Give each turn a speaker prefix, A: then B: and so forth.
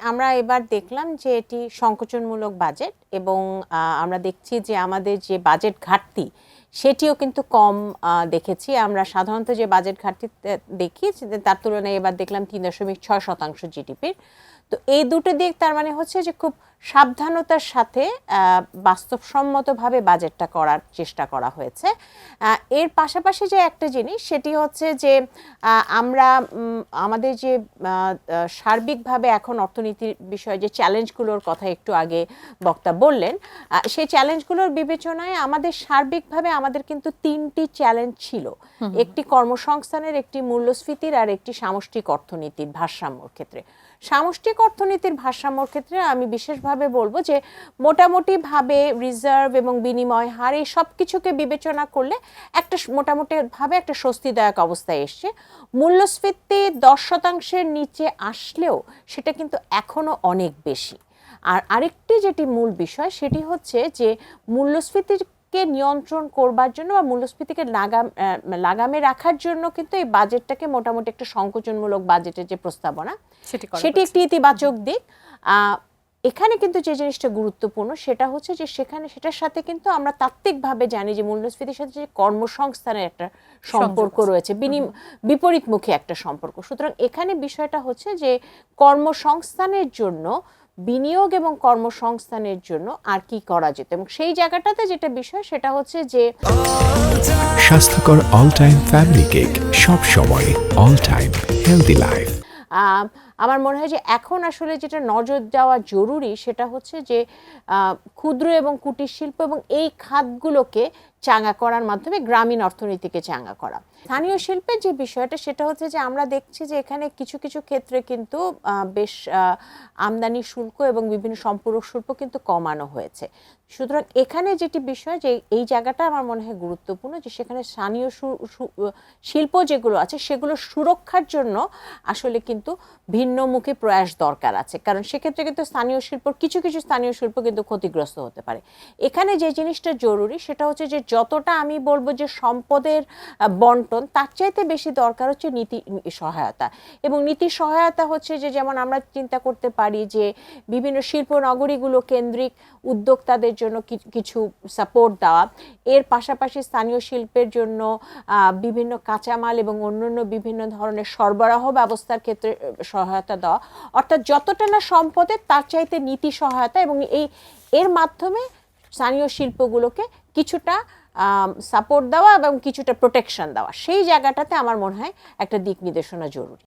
A: আমরা এবার দেখলাম যে এটি সংকোচনমূলক বাজেট এবং আমরা দেখছি যে আমাদের যে বাজেট ঘাটতি সেটিও কিন্তু কম দেখেছি। আমরা সাধারণত যে বাজেট ঘাটতি দেখি তার তুলনায় এবার দেখলাম 3.6% জিডিপির। তো এই দুটো দিক তার মানে হচ্ছে যে খুব সাবধানতার সাথে বাস্তবসম্মতভাবে বাজেটটা করার চেষ্টা করা হয়েছে। এর পাশাপাশি যে একটা জিনিস সেটি হচ্ছে যে আমরা আমাদের যে সার্বিকভাবে এখন অর্থনীতির বিষয়ে যে চ্যালেঞ্জগুলোর কথা একটু আগে বক্তা বললেন, সেই চ্যালেঞ্জগুলোর বিবেচনায় আমাদের সার্বিকভাবে আমাদের কিন্তু 3টি চ্যালেঞ্জ ছিল। একটি কর্মসংস্থানের, একটি মূল্যস্ফীতির, আর একটি সামষ্টিক অর্থনীতির ভারসাম্যর ক্ষেত্রে। সামষ্টিক অর্থনীতির ভারসাম্যর ক্ষেত্রে আমি বিশেষভাবে বলবো যে মোটামুটিভাবে রিজার্ভ এবং বিনিময় হার এই সব কিছুকে বিবেচনা করলে একটা মোটামুটিভাবে একটা স্বস্তিদায়ক অবস্থায় এসছে। মূল্যস্ফীতি 10%-এর নিচে আসলেও সেটা কিন্তু এখনো অনেক বেশি। আর আরেকটি যেটি মূল বিষয় সেটি হচ্ছে যে মূল্যস্ফীতিকে নিয়ন্ত্রণ করবার জন্য বা মূল্যস্ফীতিকে লাগামে রাখার জন্য কিন্তু এই বাজেটটাকে মোটামুটি একটা সংকোচনমূলক বাজেটের যে প্রস্তাবনা সেটি একটি ইতিবাচক দিক। এখানে কিন্তু যে জিনিসটা গুরুত্বপূর্ণ সেটা হচ্ছে যে সেটার সাথে কিন্তু আমরা তাত্ত্বিকভাবে জানি যে মূল্যস্ফীতির সাথে যে কর্মসংস্থানের একটা সম্পর্ক রয়েছে, বিপরীতমুখী একটা সম্পর্ক। সুতরাং এখানে বিষয়টা হচ্ছে যে কর্মসংস্থানের জন্য, বিনিয়োগ এবং কর্মসংস্থানের জন্য আর কি করা যেত, এবং সেই জায়গাটাতে যেটা বিষয় সেটা হচ্ছে যে
B: স্বাস্থ্যকর অল টাইম ফ্যামিলি কেক, সব সময় অল টাইম হেলদি লাইফ।
A: আমার মনে হয় যে এখন আসলে যেটা নজর দেওয়া জরুরি সেটা হচ্ছে যে ক্ষুদ্র এবং কুটির শিল্প এবং এই খাতগুলোকে চাঙ্গা করার মাধ্যমে গ্রামীণ অর্থনীতিকে চাঙ্গা করা। স্থানীয় শিল্পের যে বিষয়টা সেটা হচ্ছে যে আমরা দেখছি যে এখানে কিছু কিছু ক্ষেত্রে কিন্তু বেশ আমদানি শুল্ক এবং বিভিন্ন সম্পূরক শুল্ক কিন্তু কমানো হয়েছে। সুতরাং এখানে যেটি বিষয় যে এই জায়গাটা আমার মনে হয় গুরুত্বপূর্ণ যে সেখানে স্থানীয় শিল্প যেগুলো আছে সেগুলো সুরক্ষার জন্য আসলে কিন্তু ভিন্নমুখী প্রয়াস দরকার আছে, কারণ সেক্ষেত্রে কিন্তু কিছু কিছু স্থানীয় শিল্প কিন্তু ক্ষতিগ্রস্ত হতে পারে। এখানে যে জিনিসটা জরুরি সেটা হচ্ছে যে যতটা আমি বলবো যে সম্পদের বন্টন, তার চাইতে বেশি দরকার হচ্ছে নীতি সহায়তা। এবং নীতি সহায়তা হচ্ছে যে যেমন আমরা চিন্তা করতে পারি যে বিভিন্ন শিল্প নগরীগুলো কেন্দ্রিক উদ্যোক্তাদের জন্য কিছু সাপোর্ট দেওয়া, এর পাশাপাশি স্থানীয় শিল্পের জন্য বিভিন্ন কাঁচামাল এবং অন্যান্য বিভিন্ন ধরনের সরবরাহ ব্যবস্থার ক্ষেত্রে সহায়তা দেওয়া, অর্থাৎ যতটা না সম্পদের তার চাইতে নীতি সহায়তা, এবং এর মাধ্যমে স্থানীয় শিল্পগুলোকে কিছুটা সাপোর্ট দেওয়া এবং কিছুটা প্রোটেকশন দেওয়া, সেই জায়গাটাতে আমার মনে হয় একটা দিক নির্দেশনা জরুরি।